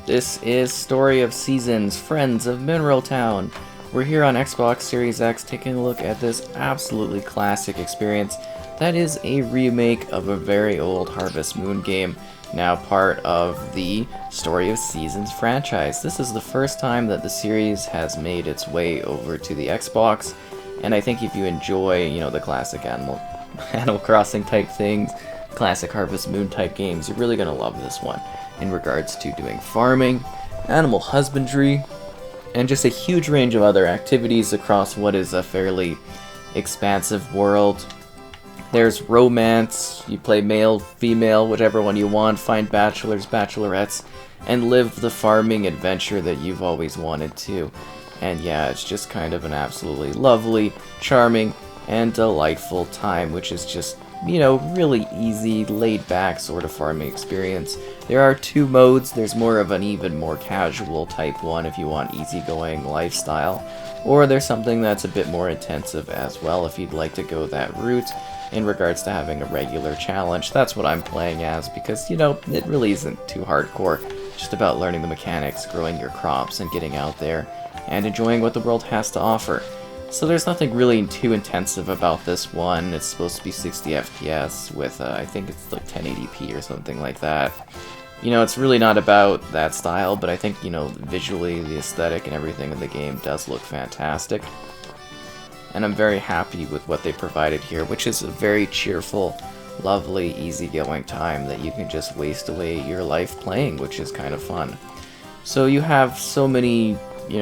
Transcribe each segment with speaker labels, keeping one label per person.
Speaker 1: This is Story of Seasons, Friends of Mineral Town. We're here on Xbox Series X taking a look at this absolutely classic experience that is a remake of a very old Harvest Moon game, now part of the Story of Seasons franchise. This is the first time that the series has made its way over to the Xbox, and I think if you enjoy, the classic Animal Crossing type things, classic Harvest Moon type games, you're really going to love this one in regards to doing farming, animal husbandry, and just a huge range of other activities across what is a fairly expansive world. There's romance, you play male, female, whichever one you want, find bachelors, bachelorettes, and live the farming adventure that you've always wanted to. And yeah, it's just kind of an absolutely lovely, charming, and delightful time, which is just, really easy, laid-back sort of farming experience. There are two modes. There's more of an even more casual type one if you want easygoing lifestyle, or there's something that's a bit more intensive as well if you'd like to go that route in regards to having a regular challenge. That's what I'm playing as because, it really isn't too hardcore. Just about learning the mechanics, growing your crops, and getting out there and enjoying what the world has to offer. So there's nothing really too intensive about this one. It's supposed to be 60 FPS with, I think it's like 1080p or something like that. It's really not about that style, but I think, visually the aesthetic and everything in the game does look fantastic. And I'm very happy with what they provided here, which is a very cheerful, lovely, easygoing time that you can just waste away your life playing, which is kind of fun. So you have so many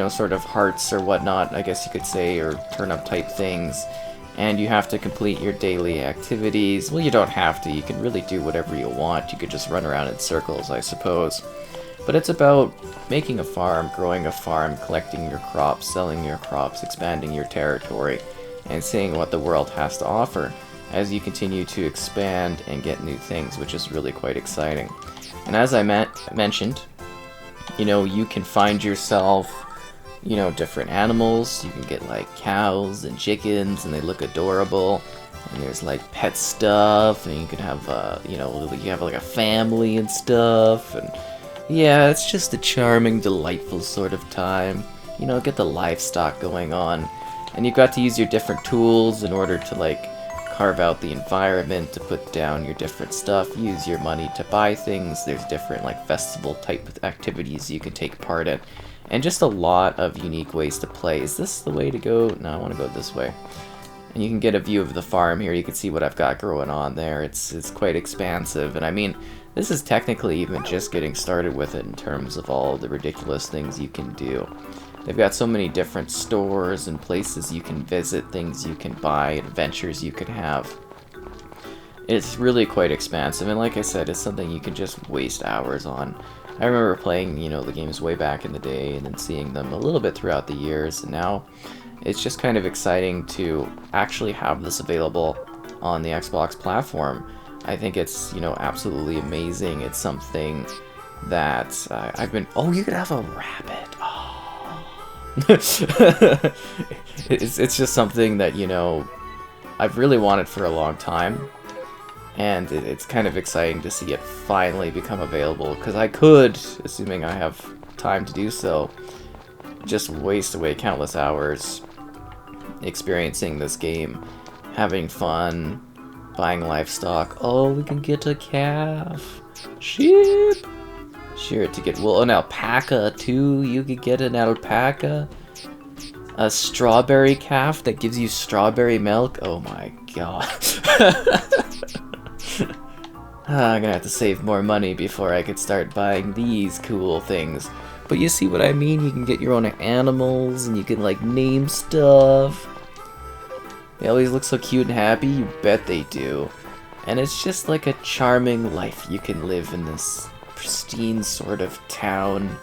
Speaker 1: sort of hearts or whatnot, I guess you could say, or turnip type things, and you have to complete your daily activities. Well, you don't have to, you can really do whatever you want. You could just run around in circles, I suppose. But it's about making a farm, growing a farm, collecting your crops, selling your crops, expanding your territory, and seeing what the world has to offer as you continue to expand and get new things, which is really quite exciting. And as I mentioned, you can find yourself different animals. You can get like cows and chickens and they look adorable, and there's like pet stuff, and you can have you have like a family and stuff, and yeah, it's just a charming, delightful sort of time. Get the livestock going on, and you've got to use your different tools in order to like carve out the environment, to put down your different stuff, use your money to buy things. There's different like festival type activities you can take part in, and just a lot of unique ways to play. Is this the way to go? No, I want to go this way. And you can get a view of the farm here. You can see what I've got growing on there. It's quite expansive, and I mean, this is technically even just getting started with it in terms of all the ridiculous things you can do. They've got so many different stores and places you can visit, things you can buy, adventures you can have. It's really quite expansive, and like I said, it's something you can just waste hours on. I remember playing, the games way back in the day and then seeing them a little bit throughout the years, and now it's just kind of exciting to actually have this available on the Xbox platform. I think it's, absolutely amazing. It's something that I've been... Oh, you could have a rabbit. Oh. It's just something that, I've really wanted for a long time. And it's kind of exciting to see it finally become available, because I could, assuming I have time to do so, just waste away countless hours experiencing this game, having fun, buying livestock. Oh, we can get a calf, sheep, sure, to get wool, an alpaca too. You could get an alpaca, a strawberry calf that gives you strawberry milk. Oh my god. I'm gonna have to save more money before I could start buying these cool things. But you see what I mean? You can get your own animals, and you can like name stuff. They always look so cute and happy, you bet they do. And it's just like a charming life you can live in this pristine sort of town.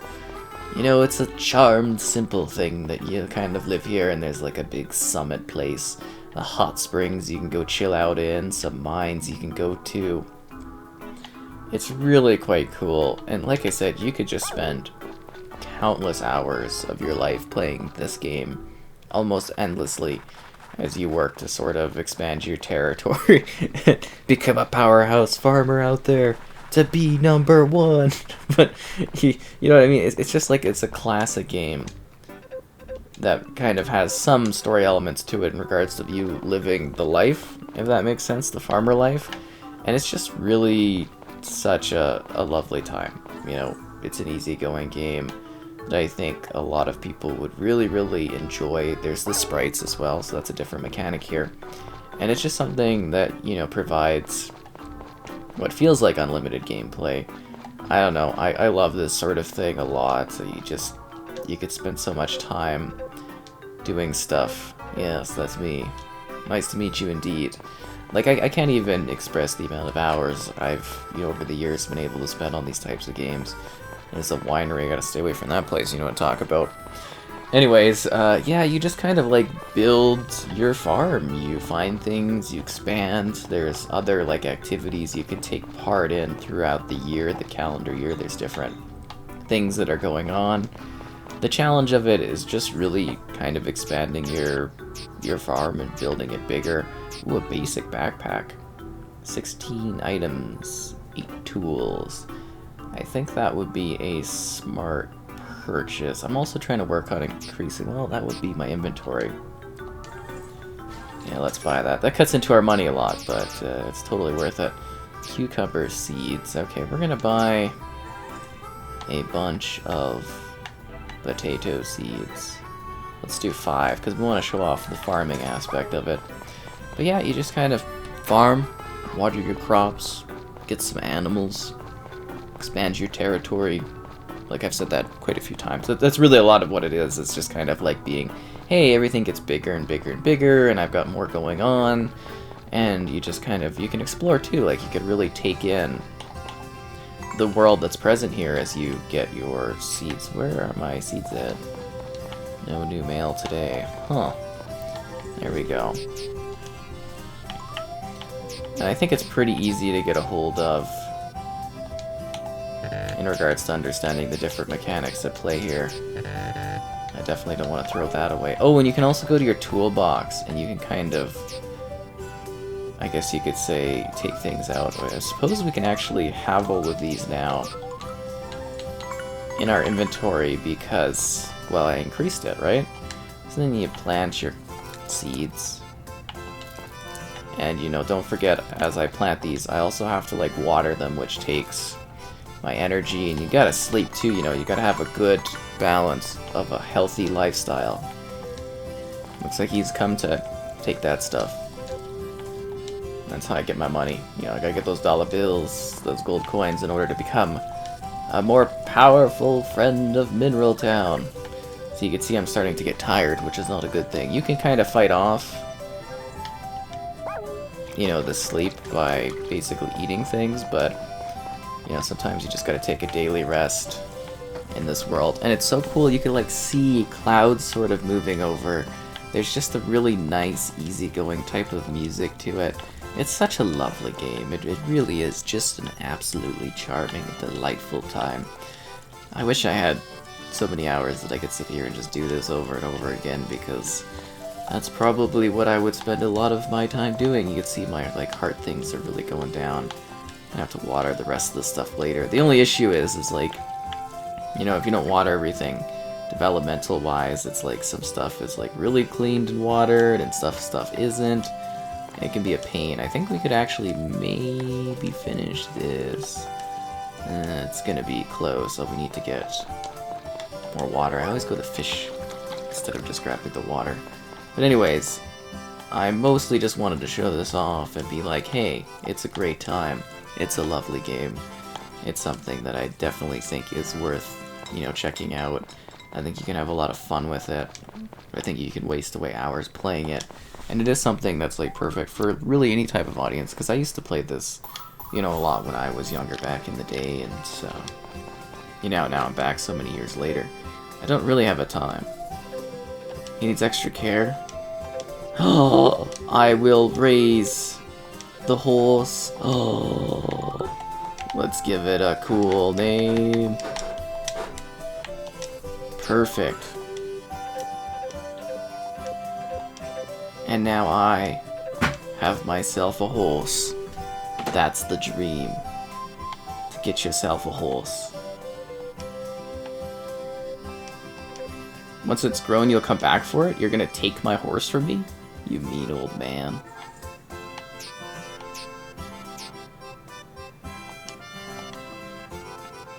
Speaker 1: It's a charmed, simple thing that you kind of live here, and there's like a big summit place. The hot springs you can go chill out in, some mines you can go to. It's really quite cool, and like I said, you could just spend countless hours of your life playing this game, almost endlessly, as you work to sort of expand your territory and become a powerhouse farmer out there. to be number one. But you know what I mean? It's just like it's a classic game that kind of has some story elements to it in regards to you living the life, if that makes sense, the farmer life. And it's just really such a lovely time. You know, it's an easygoing game that I think a lot of people would really, really enjoy. There's the sprites as well, so that's a different mechanic here. And it's just something that, you know, provides what feels like unlimited gameplay. I don't know, I love this sort of thing a lot. So you could spend so much time doing stuff. Yes, that's me. Nice to meet you indeed. Like, I can't even express the amount of hours I've, you know, over the years been able to spend on these types of games. There's a winery, I gotta stay away from that place, you know what I'm talking about. Anyways, yeah, you just kind of, like, build your farm. You find things, you expand. There's other, like, activities you can take part in throughout the year, the calendar year. There's different things that are going on. The challenge of it is just really kind of expanding your farm and building it bigger. Ooh, a basic backpack. 16 items, 8 tools. I think that would be a smart purchase. I'm also trying to work on increasing, well, that would be my inventory. Yeah, let's buy that. That cuts into our money a lot, but it's totally worth it. Cucumber seeds. Okay, we're gonna buy a bunch of potato seeds. Let's do 5, because we want to show off the farming aspect of it. But yeah, you just kind of farm, water your crops, get some animals, expand your territory. Like I've said that quite a few times. That's really a lot of what it is. It's just kind of like being, hey, everything gets bigger and bigger and bigger, and I've got more going on. And you just kind of, you can explore too. Like you could really take in the world that's present here as you get your seeds. Where are my seeds at? No new mail today. Huh. There we go. And I think it's pretty easy to get a hold of in regards to understanding the different mechanics at play here. I definitely don't want to throw that away. Oh, and you can also go to your toolbox and you can kind of, I guess you could say, take things out. I suppose we can actually have all of these now in our inventory because, well, I increased it, right? So then you plant your seeds. And, you know, don't forget, as I plant these, I also have to, like, water them, which takes my energy. And you gotta sleep, too, you know, you gotta have a good balance of a healthy lifestyle. Looks like he's come to take that stuff. That's how I get my money. You know, I gotta get those dollar bills, those gold coins, in order to become a more powerful friend of Mineral Town. So you can see I'm starting to get tired, which is not a good thing. You can kind of fight off, you know, the sleep by basically eating things, but, you know, sometimes you just gotta take a daily rest in this world. And it's so cool, you can, like, see clouds sort of moving over. There's just a really nice, easygoing type of music to it. It's such a lovely game. It really is just an absolutely charming, delightful time. I wish I had so many hours that I could sit here and just do this over and over again, because that's probably what I would spend a lot of my time doing. You can see my, like, heart things are really going down. I have to water the rest of the stuff later. The only issue is like, you know, if you don't water everything, developmental-wise, it's like some stuff is, like, really cleaned and watered, and stuff isn't. It can be a pain. I think we could actually maybe finish this. It's gonna be close, so we need to get more water. I always go to fish instead of just grabbing the water. But anyways, I mostly just wanted to show this off and be like, hey, it's a great time. It's a lovely game. It's something that I definitely think is worth, you know, checking out. I think you can have a lot of fun with it. I think you can waste away hours playing it. And it is something that's, like, perfect for really any type of audience, because I used to play this, you know, a lot when I was younger back in the day, and so, you know, now I'm back so many years later. I don't really have a time. He needs extra care. Oh, I will raise the horse. Oh, let's give it a cool name. Perfect. And now I have myself a horse. That's the dream. Get yourself a horse. Once it's grown, you'll come back for it? You're gonna take my horse from me? You mean old man.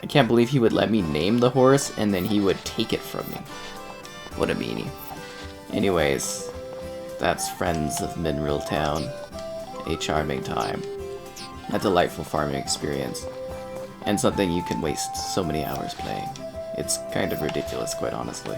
Speaker 1: I can't believe he would let me name the horse and then he would take it from me. What a meanie. Anyways, that's Friends of Mineral Town. A charming time. A delightful farming experience. And something you can waste so many hours playing. It's kind of ridiculous, quite honestly.